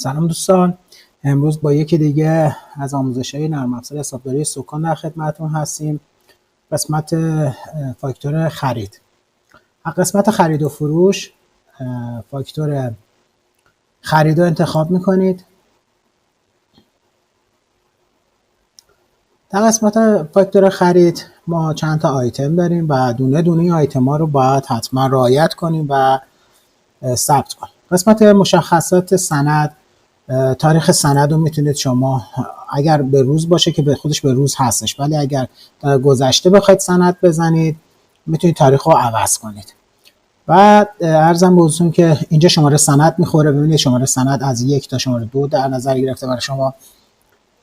سلام دوستان، امروز با یکی دیگه از آموزش‌های نرم افزار حسابداری سکان در خدمتتون هستیم. قسمت فاکتور خرید. قسمت خرید و فروش، فاکتور خرید رو انتخاب میکنید. در قسمت فاکتور خرید ما چند تا آیتم داریم و دونه دونه آیتم ها رو باید حتما رعایت کنیم و ثبت کنیم. قسمت مشخصات سند، تاریخ سند رو میتونید شما اگر به روز باشه که به خودش به روز هستش، ولی اگر گذشته بخواید سند بزنید میتونید تاریخ رو عوض کنید. و عرضم به حضورتون که اینجا شماره سند میخوره. ببینید شماره سند از 1 تا شماره 2 در نظر گرفته برای شما.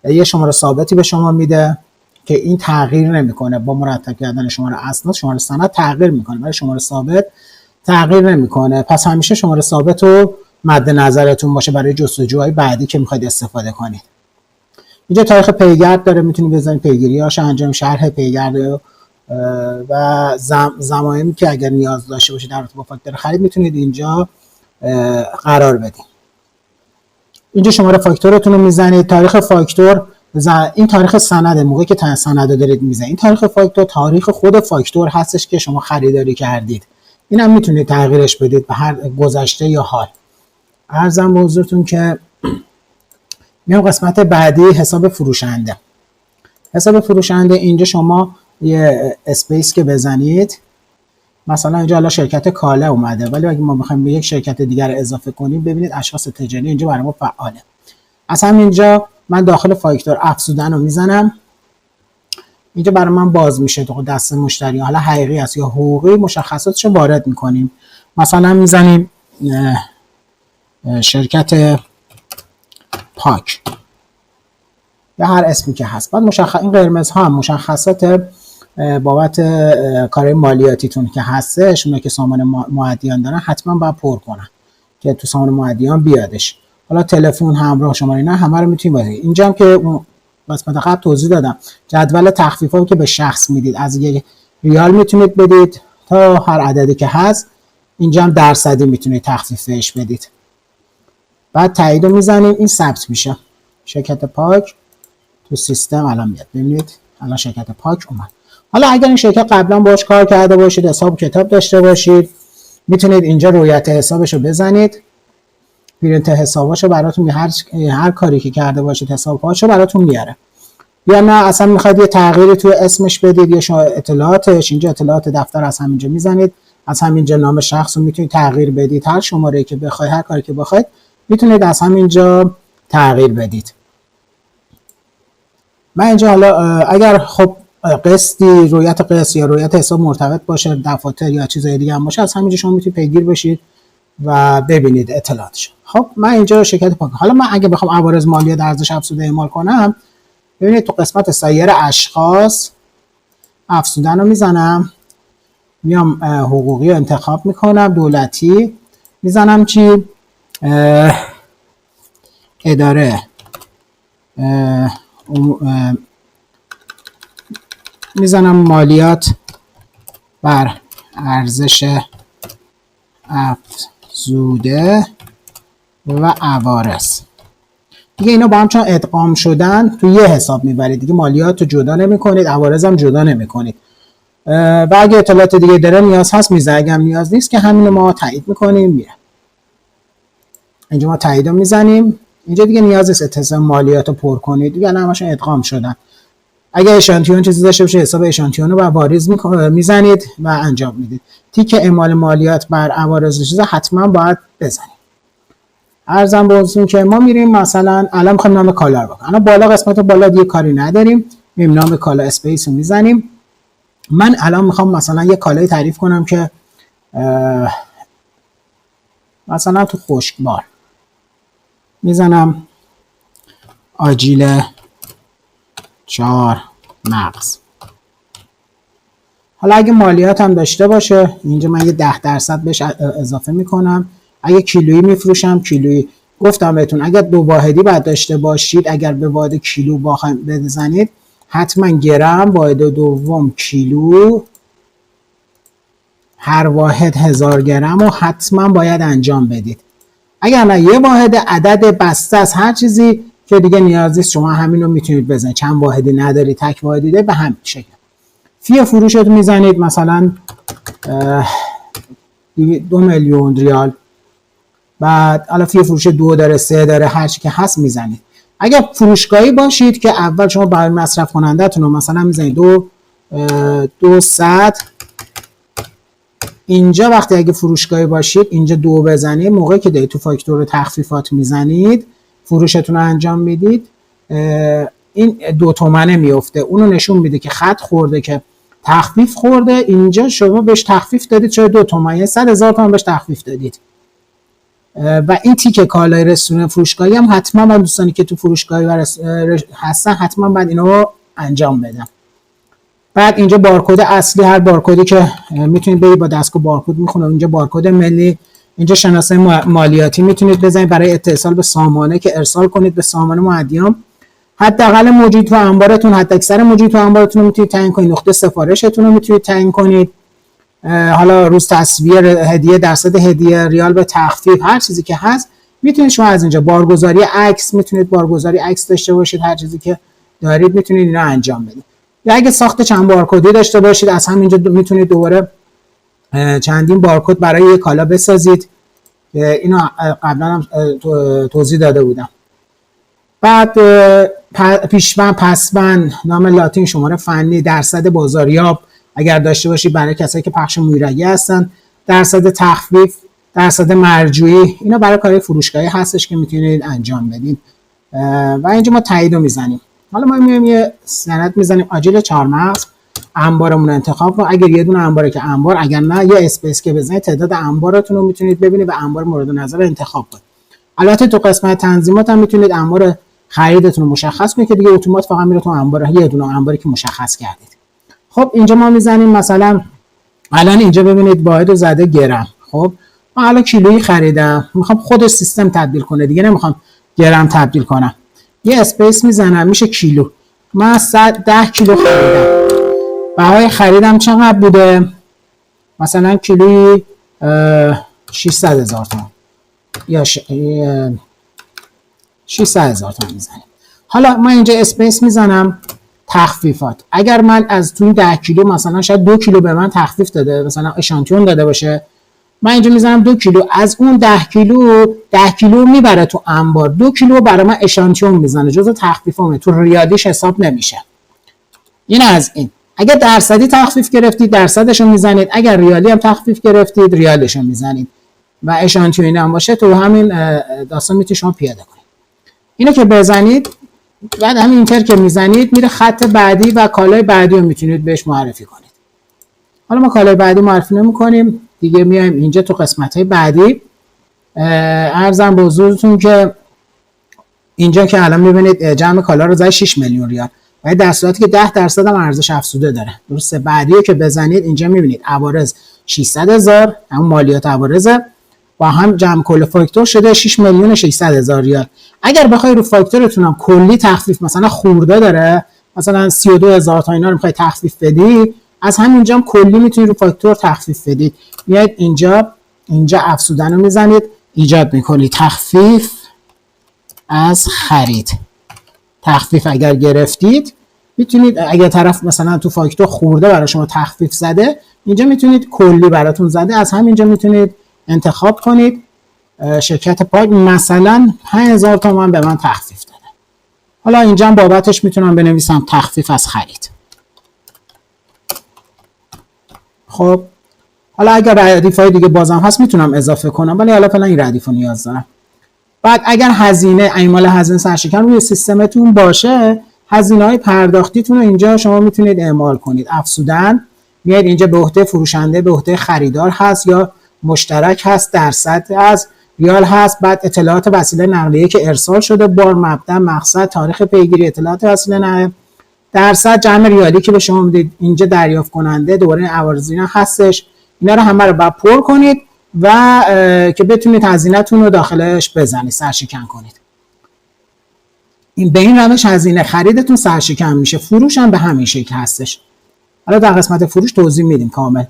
یه شماره ثابتی به شما میده که این تغییر نمیکنه. با مرتب کردن شماره اسناد شماره سند تغییر میکنه ولی شماره ثابت تغییر نمیکنه. پس همیشه شماره ثابت رو مد نظرتون باشه برای جستجوهای بعدی که میخواید استفاده کنید. اینجا تاریخ پیگرد داره، میتونید بزنید پیگیری‌هاش انجام، شرح پیگرد و زمانی که اگر نیاز داشته باشید در رابطه با فاکتور خرید میتونید اینجا قرار بدید. اینجا شماره فاکتورتون رو میزنید. تاریخ فاکتور این تاریخ سنده، موقعی که سند رو دارید میزنید. این تاریخ فاکتور تاریخ خود فاکتور هستش که شما خریداری کردید. اینم میتونید تغییرش بدید به هر گذشته یا حال. عرضم به حضورتون که میام قسمت بعدی، حساب فروشنده. حساب فروشنده اینجا شما یه اسپیس که بزنید، مثلا اینجا حالا شرکت کالا اومده ولی اگه ما بخوایم به یک شرکت دیگر اضافه کنیم ببینید اشخاص تجاری اینجا برای ما فعاله. از همینجا من داخل فاکتور افزودن رو میزنم. اینجا برای من باز میشه تو دست مشتری، حالا حقیقی است یا حقوقی، مشخصاتش رو وارد میکنیم. مثلا میزنیم شرکت پاک یا هر اسمی که هست. بعد این قرمز ها هم مشخصات بابت کار مالیاتیتون که هستش، اونایی که سامان معدیان دارن حتما باید پر کنن که تو سامان معدیان بیادش. حالا تلفن، همراه شماره، نه همه رو میتونید بزنید. اینجا هم که اون قسمت قبل توضیح دادم جدول تخفیفایی که به شخص میدید، از 1 ریال میتونید بدید تا هر عددی که هست. اینجا هم درصدی میتونید تخفیفش بدید. بعد تایید رو میزنیم، این ثبت میشه. شرکت پاک تو سیستم الان میاد. ببینید الان شرکت پاک اومد. حالا اگر این شرکت قبلا باش کار کرده باشید، حساب کتاب داشته باشید، میتونید اینجا رویت حسابش رو بزنید. پرینت حساباشو براتون هر کاری که کرده باشید حساباشو براتون میاره. یا نه اصلا میخواید یه تغییری توی اسمش بدید یا شما اطلاعاتش، اینجا اطلاعات دفتر از همینجا میزنید. از همینجا نام شخص رو میتونید تغییر بدید. هر شماره‌ای که بخواید، هر کاری که بخواید میتونید از همینجا تغییر بدید. من اینجا حالا اگر خب قسطی، رویت قسط یا رویت حساب مرتبط باشه، دفاتر یا چیزای دیگه هم باشه، از همینجا شما میتونید پیگیر بشید و ببینید اطلاعاتش. خب من اینجا شرکت پاک. حالا من اگه بخوام عوارض مالی در ارزش افزوده اعمال کنم، ببینید تو قسمت سایر اشخاص افزودن رو میزنم، میام حقوقی رو انتخاب میکنم، دولتی میزنم، چی اداره میزنم مالیات بر ارزش افزوده و عوارض. دیگه اینا با هم چون ادغام شدن تو یه حساب میبرید دیگه، مالیات رو جدا نمی کنید، عوارض هم جدا نمی کنید. و اگه اطلاعات دیگه داره نیاز هست میزنید، اگه نیاز نیست که همین ما تایید میکنیم میره. اینجا ما تایید رو میزنیم. اینجا دیگه نیاز نیست اطلاع مالیات رو پر کنید دیگه، همشون ادغام شدن. اگه اشانتیون چیزی داشته باشه حساب اشانتیون رو واریز میزنید و انجام میدید. تیک اعمال مالیات بر عوارض چیزا حتما باید بزنید. عرضم به حضورتون که ما میریم مثلا الان میخوایم نام کالا رو بکنیم. الان بالا قسمت بالا دیگه کاری نداریم، میریم نام کالا اسپیس رو میزنیم. من الان میخوام مثلا یه کالای تعریف کنم که مثلا تو خشکبار میزنم آجیل 4 مغز. حالا اگه مالیات هم داشته باشه اینجا من یه 10% بهش اضافه میکنم. اگه کیلویی میفروشم کیلویی. گفتم بهتون اگر 2 واحدی باید داشته باشید، اگر به واحد کیلو بزنید حتما گرم، واحد دوم کیلو، هر واحد 1000 گرم رو حتما باید انجام بدید. اگر نه یه واحد عدد بسته از هر چیزی که دیگه نیاز نیست شما همین رو میتونید بزنید. چند واحدی نداری، تک واحدی ده، به همین شکل. فی فروشتون میزنید مثلا 2 میلیون ریال. بعد حالا فی فروش 2 داره، 3 داره، هر چی که هست میزنید. اگر فروشگاهی باشید که اول شما برای مصرف کننده‌تون رو مثلا میزنید 200. اینجا وقتی اگه فروشگاهی باشید اینجا 2 بزنید، موقعی که دارید تو فاکتور تخفیفات میزنید فروشتون رو انجام میدید، این 2 تومنه میفته. اونو نشون میده که خط خورده، که تخفیف خورده. اینجا شما بهش تخفیف دادید، چرا 2 تومن، یعنی 100,000 تومان بهش تخفیف دادید. و این تیکه کالای رستوران فروشگاهی هم حتما من دوستانی که تو فروشگاهی هستن حتما باید اینو انجام بدن. بعد اینجا بارکد اصلی، هر بارکدی که میتونید برید با دستگاه بارکد میخونه. اینجا بارکد ملی، اینجا شناسه مالیاتی میتونید بزنید برای اتصال به سامانه که ارسال کنید به سامانه مؤدیان. حداقل موجود تو انبارتون، حداکثر موجود تو انبارتون رو میتونید تعیین کنید. نقطه سفارشتون رو میتونید تعیین کنید. حالا روز تصویر هدیه، درصد هدیه، ریال به تخفیف، هر چیزی که هست میتونید شما از اینجا. بارگذاری عکس، میتونید بارگذاری عکس داشته باشید، هر چیزی که دارید میتونید اینا انجام بدید. یا اگه ساخت چند بارکدی داشته باشید از همینجا میتونید دوباره چندین بارکد برای یک کالا بسازید. اینو قبلا هم توضیح داده بودم. بعد پیشبند، پسبند، نام لاتین، شماره فنی، درصد بازاریاب اگر داشته باشید برای کسایی که پخش مویرگی هستن، درصد تخفیف، درصد مرجوعی، اینا برای کارهای فروشگاهی هستش که میتونید انجام بدید. و اینجا ما تایید رو میزنیم. حالا ما میایم یه سند میزنیم آجیل 4 مغز، انبارمون رو انتخاب کنیم. اگر یه دونه انباره که انبار، اگر نه یه اسپیس که بزنید تعداد انبارتون رو میتونید ببینید و انبار مورد نظر رو انتخاب کنید. البته تو قسمت تنظیمات هم میتونید انبار خریدتون رو مشخص کنید که دیگه اتومات فقط میره تو انبار، یه دونه انباری که مشخص کردید. خب اینجا ما میزنیم مثلا الان اینجا ببینید واحد رو زده گرم. خب من الان کیلویی خریدم، میخوام خود سیستم تبدیل کنه دیگه، نمیخوام گرم تبدیل کنم. یه اسپیس میزنم میشه کیلو. من 10 کیلو خریدم. بهای خریدم چقدر بوده؟ مثلا کیلویی 600,000 تومان یا 600,000 تومان میزنیم. حالا من اینجا اسپیس میزنم تخفیفات. اگر من از توی 10 کیلو مثلا شاید 2 کیلو به من تخفیف داده، مثلا اشانتیون داده باشه، من اینجا میزنم 2 کیلو. از اون 10 کیلو میبره تو انبار، 2 کیلو برای من اشانتیون میزنه، جزء تخفیفامه، تو ریالیش حساب نمیشه. این از این. اگر درصدی تخفیف گرفتید درصدش رو میزنید، اگر ریالی هم تخفیف گرفتید ریالش رو میزنید و اشانتیون هم باشه تو همین داستان میتونید شما پیاده کنید. اینو که بزنید بعد همین اینتر که میزنید میره خط بعدی و کالای بعدی رو میتونید بهش معرفی کنید. حالا ما کالای بعدی معرفی نمی‌کنیم دیگه، میایم اینجا تو قسمت‌های بعدی. عرضم به حضورتون که اینجا که الان میبینید جمع کالا رو زای 6 میلیون ریال و در صورتی که 10% هم ارزش افزوده داره. درسته؟ بعدیه که بزنید اینجا میبینید عوارض 600,000 همون مالیات عوارضه با هم جمع کل فاکتور شده 6 میلیون 600,000 ریال. اگر بخوای رو فاکتورتون هم کلی تخفیف مثلا خورده داره، مثلا 32,000 تا اینا رو میخوای تخفیف بدی، از همینجا هم کلی میتونید رو فاکتور تخفیف بدید. میاد اینجا افزودن رو میزنید، ایجاد میکنید تخفیف از خرید. تخفیف اگر گرفتید میتونید، اگر طرف مثلا تو فاکتور خورده برای شما تخفیف زده، اینجا میتونید کلی براتون زده، از همینجا میتونید انتخاب کنید. شرکت پاک مثلا 5,000 تومان به من تخفیف داده. حالا اینجا هم بابتش میتونم بنویسم تخفیف از خرید. خب حالا اگر ردیف‌های دیگه بازم هست میتونم اضافه کنم، ولی حالا فعلا این ردیفو نیاز دارم. بعد اگر هزینه ایمال هزینه سرشکن روی سیستمتون باشه، هزینه‌های پرداختیتون رو اینجا شما میتونید اعمال کنید. افزودن میاد اینجا به عهده فروشنده، به عهده خریدار هست یا مشترک هست، درصد از ریال هست، بعد اطلاعات وسیله نقلیه که ارسال شده، بار، مبدا، مقصد، تاریخ پیگیری اطلاعات وسیله نقلیه، درصد جمع ریالی که به شما میدید، اینجا دریافت کننده، دوباره عوارض اینا هستش. اینا رو همه رو بعد پر کنید و که بتونید هزینه‌تون رو داخلش بزنید، سرشکن کنید. این به این روش هزینه خریدتون سرشکن میشه. فروش هم به همین شکل هستش. حالا در قسمت فروش توضیح میدیم کامل.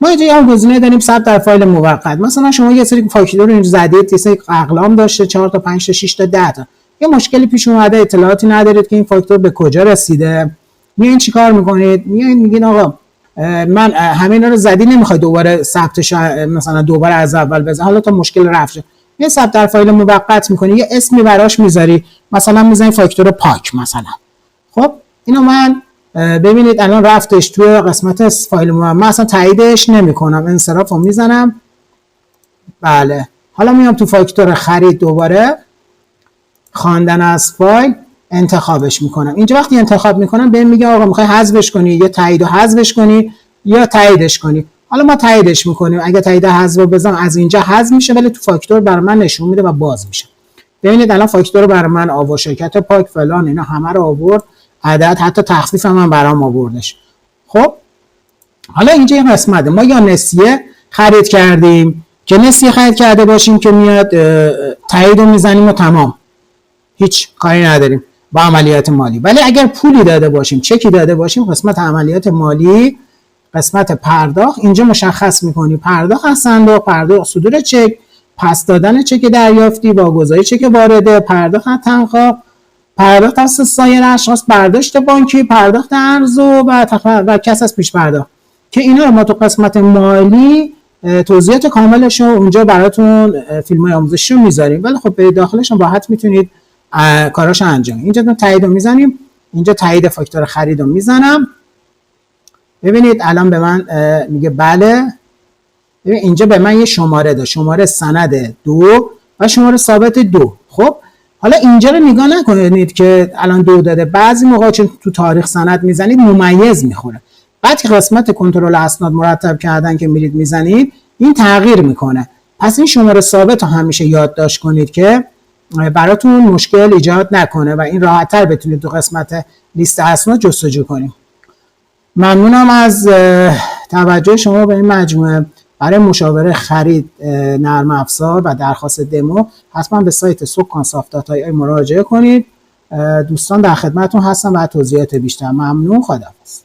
ما اینجا یه گزینه داریم ثبت در فایل موقت. مثلا شما یه سری فاکتور رو اینجا زدید، یه سری اقلام داشته 4 تا 5 تا 6 تا 10 تا، یه مشکلی پیش اومده، اطلاعاتی ندارید که این فاکتور به کجا رسیده، میایین چیکار میکنید؟ میایین میگین آقا من همین رو زدی، نمیخوای دوباره ثبتش مثلا دوباره از اول بزن، حالا تا مشکل رفع شه، یه ثبت در فایل موقت میکنی، یه اسمی براش میذاری، مثلا میذاری فاکتور پاک مثلا. خب اینو من ببینید الان رفتش توی قسمت فایل موقت، من اصلا تاییدش نمیکنم، انصرافو میزنم. بله حالا میام تو فاکتور خرید، دوباره خواندن از فایل انتخابش میکنم. اینجا وقتی انتخاب میکنم بهم میگه آقا میخوای حذفش کنی یا تایید رو حذفش کنی یا تاییدش کنی. حالا ما تاییدش میکنیم، اگه تایید حذف رو بزنم از اینجا حذف میشه، ولی تو فاکتور برای من نشون میده و باز میشه. ببینید الان فاکتور رو برای من آورد، شرکت پاک فلان اینا همه رو آورد، عدد حتی تخفیف هم برام آوردش. خب حالا اینجا این قسمته ما یا نسیه خرید کردیم که نسیه خرید کرده باشیم که میاد تایید رو میزنیم و تمام، هیچ کاری نداریم با عملیات مالی. ولی اگر پولی داده باشیم، چکی داده باشیم، قسمت عملیات مالی، قسمت پرداخت، اینجا مشخص میکنی پرداخت از صندوق، پرداخت صدور چک، پس دادن چک دریافتی، واگذاری چک وارده، پرداخت از تنخواه، پرداخت از سایر اشخاص، برداشت بانکی، پرداخت ارز و کسب از پیش پرداخت، که اینا رو ما تو قسمت مالی توضیحات کاملش رو اونجا براتون فیلم‌های آموزشی رو میذاریم، ولی خب به داخلش هم راحت میتونید کاراش انجام. اینجا تایید رو میزنیم، اینجا تایید فاکتور خرید رو میزنم. ببینید الان به من میگه بله. ببین اینجا به من یه شماره ده، شماره سند 2 و شماره ثابت 2. خب حالا اینجا رو نگاه نکنید که الان 2 داده، بعضی موقع چون تو تاریخ سند میزنید ممیز میخوره، بعد که قسمت کنترل اسناد مرتب کردن که میرید میزنید این تغییر میکنه. پس این شماره ثابت رو همیشه یادداشت کنید که براتون مشکل ایجاد نکنه و این راحت‌تر بتونید تو قسمت لیست اسناد جستجو کنید. ممنونم از توجه شما به این مجموعه. برای مشاوره خرید نرم افزار و درخواست دمو حتما به سایت سکانسافت.ai مراجعه کنید. دوستان در خدمتتون هستم و توضیحات بیشتر. ممنون، خداحافظ.